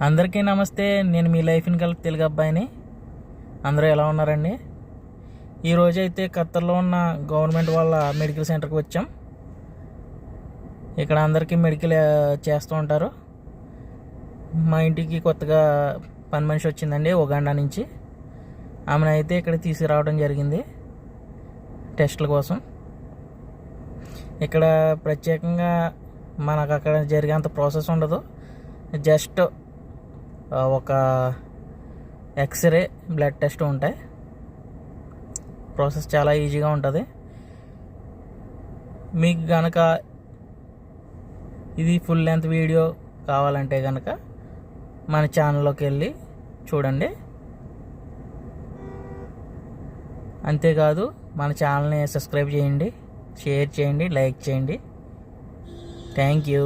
అందరికీ నమస్తే. నేను మీ లైఫ్ ఇన్ కల్ప్ తెలుగు అబ్బాయిని. అందరూ ఎలా ఉన్నారండి? ఈరోజు అయితే ఖత్తర్లో ఉన్న గవర్నమెంట్ వాళ్ళ మెడికల్ సెంటర్కి వచ్చాం. ఇక్కడ అందరికీ మెడికల్ చేస్తూ ఉంటారు. మా ఇంటికి కొత్తగా పని మనిషి వచ్చిందండి ఉగాండా నుంచి. ఆమెను అయితే ఇక్కడ తీసుకురావడం జరిగింది టెస్టుల కోసం. ఇక్కడ ప్రత్యేకంగా మనకు అక్కడ జరిగేంత ప్రాసెస్ ఉండదు. జస్ట్ ఒక ఎక్స్రే, బ్లడ్ టెస్ట్ ఉంటాయి. ప్రాసెస్ చాలా ఈజీగా ఉంటుంది. మీకు కనుక ఇది ఫుల్ లెంత్ వీడియో కావాలంటే కనుక మన ఛానల్లోకి వెళ్ళి చూడండి. అంతేకాదు మన ఛానల్ని సబ్స్క్రైబ్ చేయండి, షేర్ చేయండి, లైక్ చేయండి. Thank you.